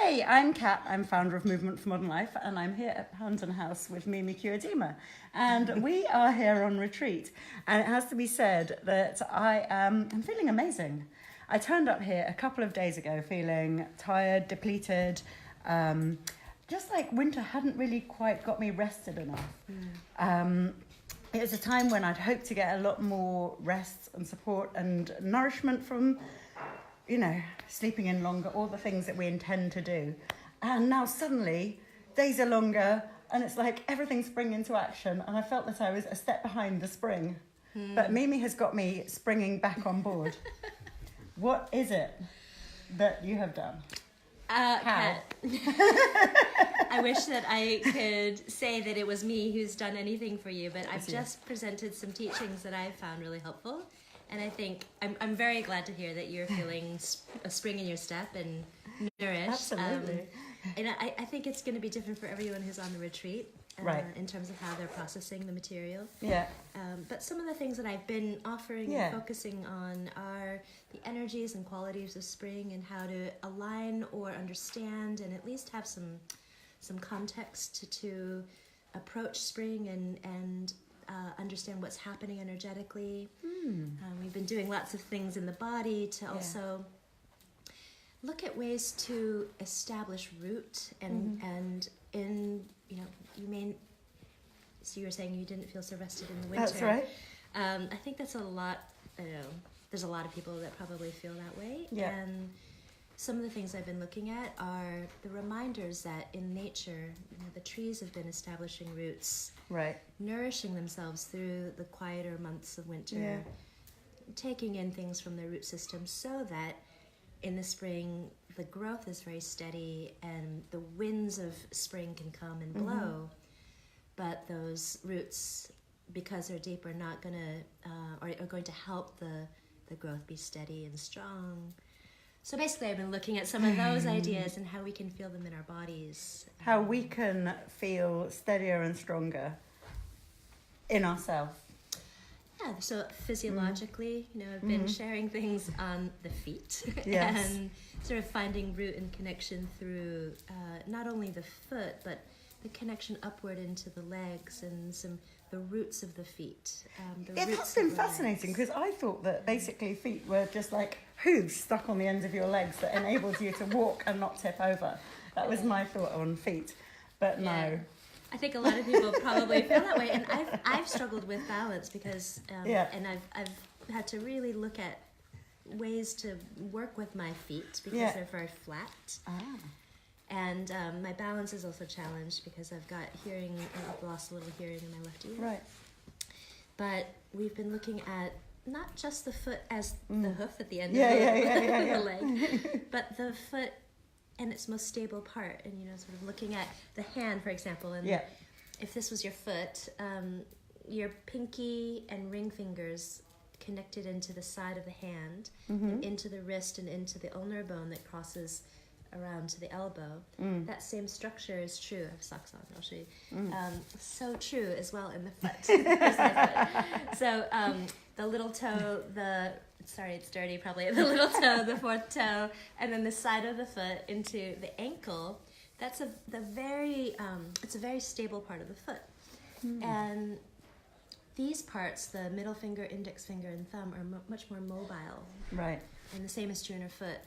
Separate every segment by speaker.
Speaker 1: Hey, I'm Kat. I'm founder of Movement for Modern Life, and I'm here at Hounds House with Mimi Kuo-Deemer. And we are here on retreat. And it has to be said that I'm feeling amazing. I turned up here a couple of days ago feeling tired, depleted, just like winter hadn't really quite got me rested enough. It was a time when I'd hoped to get a lot more rest and support and nourishment from, sleeping in longer, all the things that we intend to do. And now suddenly, days are longer, and it's like everything's springing into action, and I felt that I was a step behind the spring. But Mimi has got me springing back on board. What is it that you have done?
Speaker 2: Kat, I wish that I could say that it was me who's done anything for you, but I've just presented some teachings that I've found really helpful. And I think I'm very glad to hear that you're feeling a spring in your step and nourished.
Speaker 1: Absolutely.
Speaker 2: And I think it's going to be different for everyone who's on the retreat,
Speaker 1: right,
Speaker 2: in terms of how they're processing the material.
Speaker 1: Yeah.
Speaker 2: But some of the things that I've been offering and focusing on are the energies and qualities of spring and how to align or understand and at least have some context to approach spring and understand what's happening energetically. We've been doing lots of things in the body to also look at ways to establish root and in, you may, so you were saying you didn't feel so rested in the winter.
Speaker 1: That's right.
Speaker 2: I think that's a lot, there's a lot of people that probably feel that way.
Speaker 1: Yeah.
Speaker 2: And some of the things I've been looking at are the reminders that in nature, the trees have been establishing roots,
Speaker 1: Right.
Speaker 2: nourishing themselves through the quieter months of winter, taking in things from their root system so that in the spring, the growth is very steady and the winds of spring can come and blow. But those roots, because they're deep, are not going to, are going to help the growth be steady and strong. So basically, I've been looking at some of those ideas and how we can feel them in our bodies.
Speaker 1: How we can feel steadier and stronger in ourselves.
Speaker 2: Yeah, so physiologically, I've been sharing things on the feet
Speaker 1: Yes.
Speaker 2: and sort of finding root and connection through not only the foot, but the connection upward into the legs and the roots of the feet.
Speaker 1: It's been fascinating because I thought that basically feet were just like hooves stuck on the ends of your legs that enabled you to walk and not tip over. That was my thought on feet, but no.
Speaker 2: I think a lot of people probably feel that way, and I've struggled with balance because, and I've had to really look at ways to work with my feet because they're very flat. And my balance is also challenged because I've lost a little hearing in my left ear.
Speaker 1: Right.
Speaker 2: But we've been looking at not just the foot as the hoof at the end of the leg, but the foot and its most stable part. And, sort of looking at the hand, for example. And if this was your foot, your pinky and ring fingers connected into the side of the hand, and into the wrist and into the ulnar bone that crosses around to the elbow. That same structure is true. I have socks on, I'll show you. So true as well in the foot. Here's my foot. So the little toe, sorry, it's dirty probably, the little toe, the fourth toe, and then the side of the foot into the ankle. That's it's a very stable part of the foot. And these parts, the middle finger, index finger, and thumb, are much more mobile.
Speaker 1: Right.
Speaker 2: And the same is true in our foot.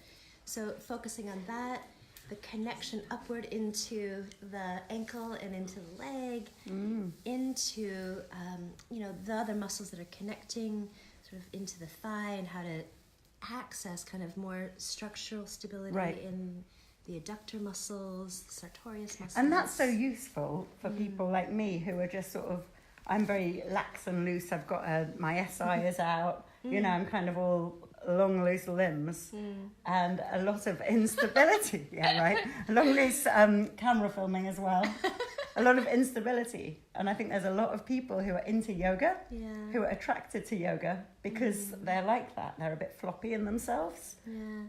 Speaker 2: So focusing on that, the connection upward into the ankle and into the leg, into, the other muscles that are connecting sort of into the thigh, and how to access kind of more structural stability in the adductor muscles, the sartorius muscles.
Speaker 1: And that's so useful for people like me who are just sort of, I'm very lax and loose. I've got my SI is out, I'm kind of all long, loose limbs and a lot of instability. Long, loose camera filming as well. A lot of instability. And I think there's a lot of people who are into yoga, who are attracted to yoga because they're like that. They're a bit floppy in themselves.
Speaker 2: Yeah.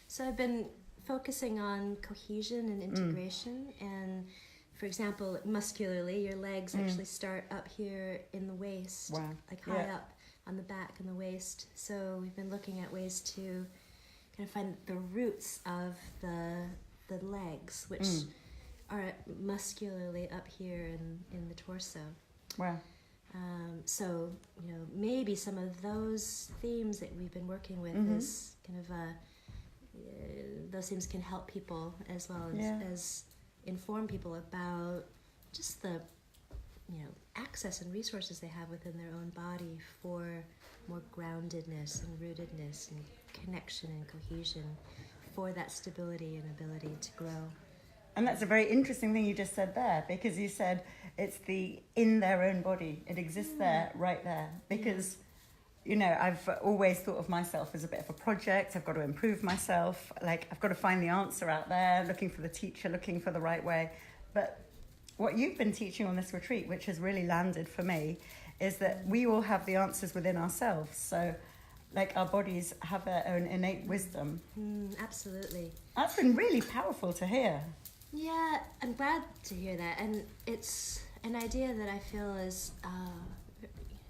Speaker 2: So I've been focusing on cohesion and integration. And for example, muscularly, your legs actually start up here in the waist, like high up on the back and the waist. So we've been looking at ways to kind of find the roots of the the legs, which are muscularly up here in the torso.
Speaker 1: Wow.
Speaker 2: So, maybe some of those themes that we've been working with is kind of those themes can help people as well as inform people about just the, access and resources they have within their own body for more groundedness and rootedness and connection and cohesion, for that stability and ability to grow.
Speaker 1: And that's a very interesting thing you just said there, because you said it's in their own body. It exists there, right there. Because, I've always thought of myself as a bit of a project. I've got to improve myself. Like, I've got to find the answer out there, looking for the teacher, looking for the right way. But what you've been teaching on this retreat, which has really landed for me, is that we all have the answers within ourselves. So, like, our bodies have their own innate wisdom.
Speaker 2: Absolutely.
Speaker 1: That's been really powerful to hear.
Speaker 2: Yeah, I'm glad to hear that. And it's an idea that I feel is,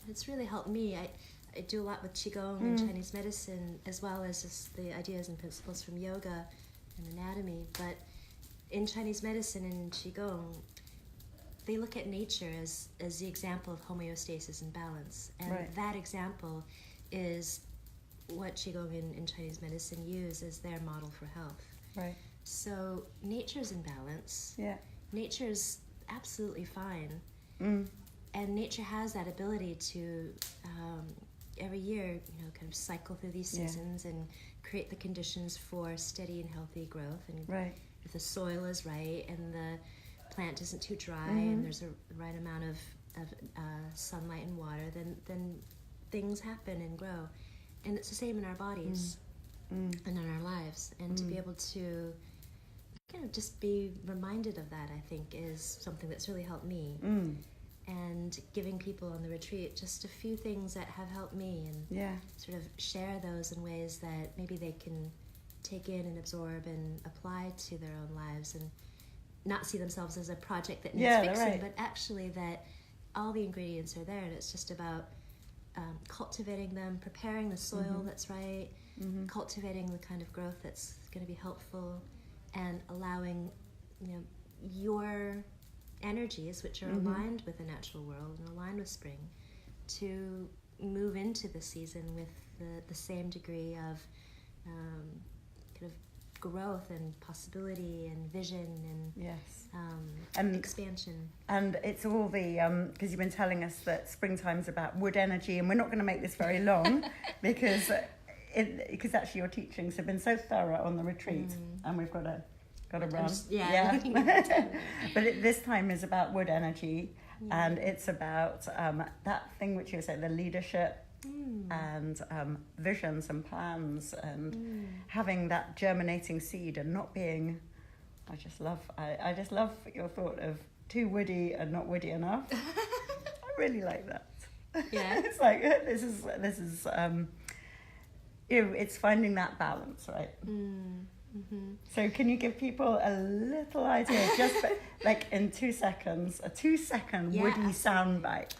Speaker 2: it's really helped me. I do a lot with Qigong and Chinese medicine, as well as just the ideas and principles from yoga and anatomy. But in Chinese medicine and Qigong, they look at nature as the example of homeostasis and balance. And that example is what Qigong and Chinese medicine use as their model for health.
Speaker 1: Right.
Speaker 2: So nature's in balance.
Speaker 1: Yeah.
Speaker 2: Nature's absolutely fine. And nature has that ability to every year, kind of cycle through these seasons and create the conditions for steady and healthy growth. And if the soil is right and the plant isn't too dry and there's a right amount of sunlight and water, then things happen and grow. And it's the same in our bodies and in our lives. And to be able to kind of just be reminded of that, I think, is something that's really helped me. And giving people on the retreat just a few things that have helped me, and sort of share those in ways that maybe they can take in and absorb and apply to their own lives, and not see themselves as a project that needs fixing, but actually that all the ingredients are there, and it's just about cultivating them, preparing the soil that's right, cultivating the kind of growth that's going to be helpful, and allowing your energies, which are aligned with the natural world and aligned with spring, to move into the season with the same degree of kind of growth and possibility and vision and expansion. And
Speaker 1: it's all the, because you've been telling us that springtime's about wood energy, and we're not going to make this very long because actually your teachings have been so thorough on the retreat, and we've got to run. But this time is about wood energy, and it's about that thing which you said, the leadership and visions and plans, and having that germinating seed, and not being, I just love your thought of too woody and not woody enough. I really like that.
Speaker 2: Yeah.
Speaker 1: It's like, this is it's finding that balance, right? So can you give people a little idea, just like in 2 seconds, a 2-second woody soundbite?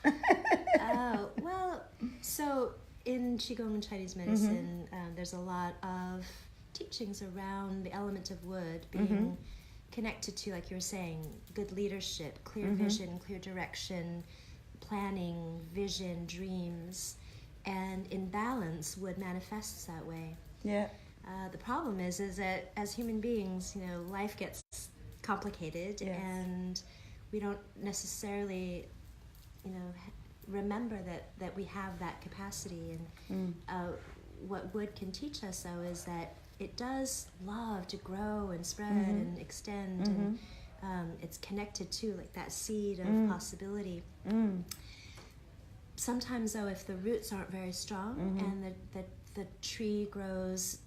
Speaker 2: Well, so in Qigong and Chinese medicine, there's a lot of teachings around the element of wood being connected to, like you were saying, good leadership, clear vision, clear direction, planning, vision, dreams, and in balance, wood manifests that way.
Speaker 1: Yeah.
Speaker 2: The problem is that as human beings, life gets complicated, and we don't necessarily, remember that we have that capacity. And what wood can teach us, though, is that it does love to grow and spread and extend, and it's connected to like that seed of possibility. Sometimes, though, if the roots aren't very strong and the tree grows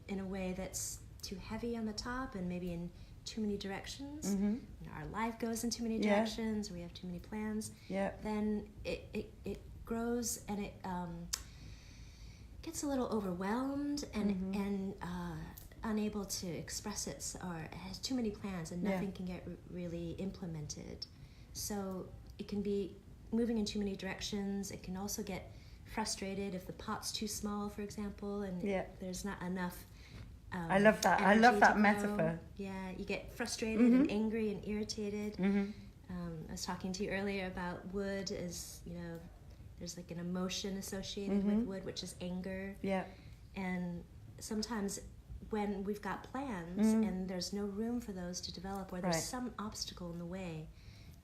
Speaker 2: in a way that's too heavy on the top and maybe in too many directions, our life goes in too many directions, or we have too many plans, then it grows and it gets a little overwhelmed and unable to express it, or it has too many plans and nothing can get really implemented. So it can be moving in too many directions. It can also get frustrated if the pot's too small, for example, and there's not enough
Speaker 1: I love that. I love that
Speaker 2: go.
Speaker 1: metaphor.
Speaker 2: Yeah, you get frustrated and angry and irritated. I was talking to you earlier about wood as, there's like an emotion associated with wood, which is anger. Yeah. And sometimes when we've got plans and there's no room for those to develop, or there's some obstacle in the way,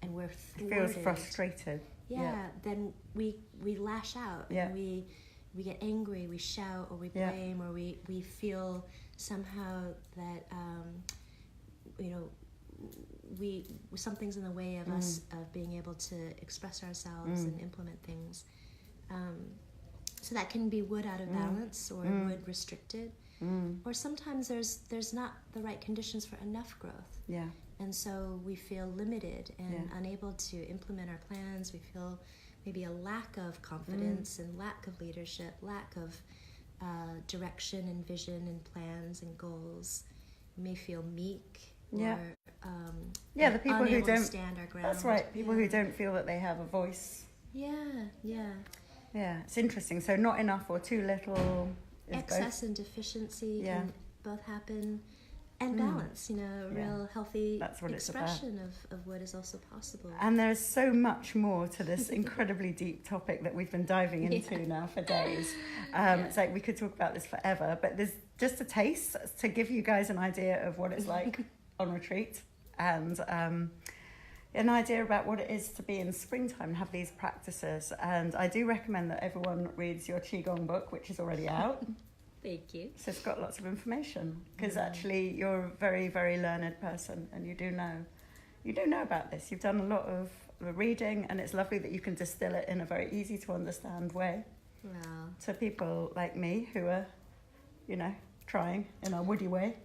Speaker 2: and we're thwarted.
Speaker 1: It feels frustrated.
Speaker 2: Yeah, then we lash out.
Speaker 1: Yeah.
Speaker 2: And we get angry, we shout, or we blame, or we feel somehow that something's in the way of us of being able to express ourselves and implement things. So that can be wood out of balance, or wood restricted, or sometimes there's not the right conditions for enough growth. Yeah. And so we feel limited and unable to implement our plans. We feel maybe a lack of confidence and lack of leadership, lack of direction and vision and plans and goals. We may feel meek or
Speaker 1: the people who don't
Speaker 2: stand our ground.
Speaker 1: That's right. People who don't feel that they have a voice.
Speaker 2: Yeah.
Speaker 1: It's interesting. So not enough or too little.
Speaker 2: Excess and deficiency can both happen. And balance, real healthy expression of what is also possible.
Speaker 1: And there's so much more to this incredibly deep topic that we've been diving into now for days. It's like we could talk about this forever, but there's just a taste to give you guys an idea of what it's like on retreat, and an idea about what it is to be in springtime and have these practices. And I do recommend that everyone reads your Qigong book, which is already out.
Speaker 2: Thank you.
Speaker 1: So it's got lots of information, because actually you're a very, very learned person, and you do know about this. You've done a lot of reading, and it's lovely that you can distill it in a very easy to understand way to people like me who are, trying in our woody way.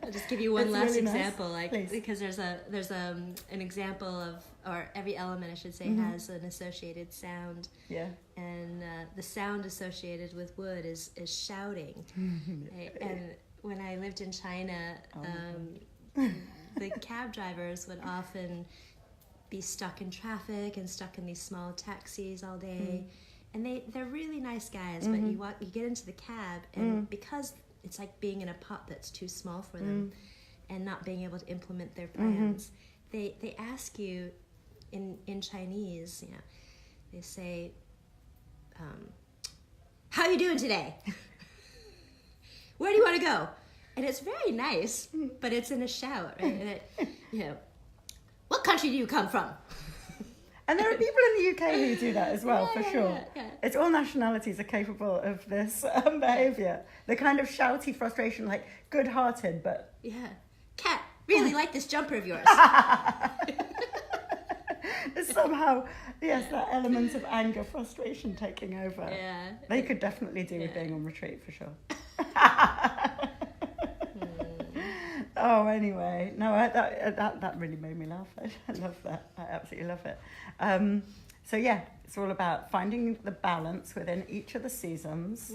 Speaker 2: I'll just give you one last
Speaker 1: really
Speaker 2: example,
Speaker 1: nice.
Speaker 2: Because there's an example of, or every element I should say has an associated sound. Yeah. And the sound associated with wood is shouting. Right? And when I lived in China, the cab drivers would often be stuck in traffic and stuck in these small taxis all day. And they're really nice guys, but you get into the cab, and because it's like being in a pot that's too small for them and not being able to implement their plans, they ask you in Chinese, they say, how are you doing today? Where do you want to go? And it's very nice, but it's in a shout, right? And what country do you come from?
Speaker 1: And there are people in the UK who do that as well, for sure. Yeah. It's all nationalities are capable of this behaviour. The kind of shouty frustration, like good-hearted, but...
Speaker 2: Yeah. Kat, really like this jumper of yours.
Speaker 1: There's somehow, that element of anger, frustration taking over. Yeah. They could definitely do with being on retreat, for sure. Oh, anyway, no, that really made me laugh. I love that. I absolutely love it. So it's all about finding the balance within each of the seasons.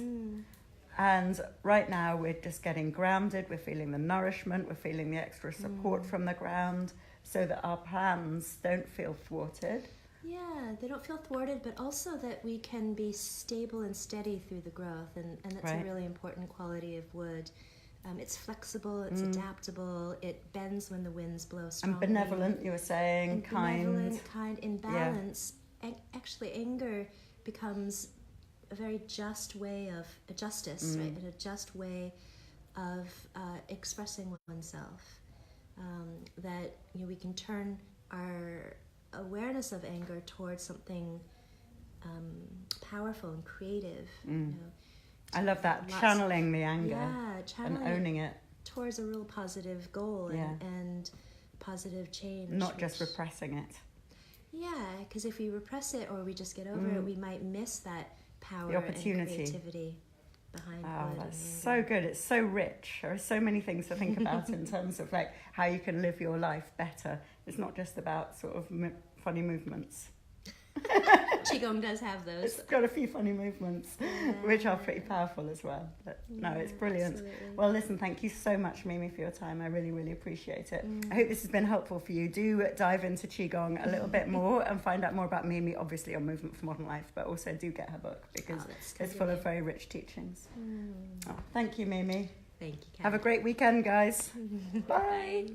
Speaker 1: And right now we're just getting grounded. We're feeling the nourishment. We're feeling the extra support from the ground, so that our plans don't feel thwarted. Yeah,
Speaker 2: they don't feel thwarted, but also that we can be stable and steady through the growth, and that's a really important quality of wood. It's flexible, it's adaptable, it bends when the winds blow strongly.
Speaker 1: And benevolent, you were saying, kind,
Speaker 2: in balance. Actually, anger becomes a very just way of justice, right? And a just way of expressing oneself. That we can turn our awareness of anger towards something powerful and creative.
Speaker 1: I love that, channeling the anger and owning it
Speaker 2: towards a real positive goal and positive change.
Speaker 1: Not just repressing it.
Speaker 2: Yeah, because if we repress it or we just get over it, we might miss that power
Speaker 1: the opportunity.
Speaker 2: And creativity behind wood.
Speaker 1: That's so good. It's so rich. There are so many things to think about in terms of like how you can live your life better. It's not just about sort of funny movements.
Speaker 2: Qigong does have those.
Speaker 1: It's got a few funny movements, which are pretty powerful as well. But no, it's brilliant.
Speaker 2: Absolutely.
Speaker 1: Well, listen, thank you so much, Mimi, for your time. I really, really appreciate it. I hope this has been helpful for you. Do dive into Qigong a little bit more and find out more about Mimi, obviously on Movement for Modern Life, but also do get her book because it's full of very rich teachings. Oh, thank you, Mimi.
Speaker 2: Thank you, Kat.
Speaker 1: Have a great weekend, guys. Bye.
Speaker 2: Bye.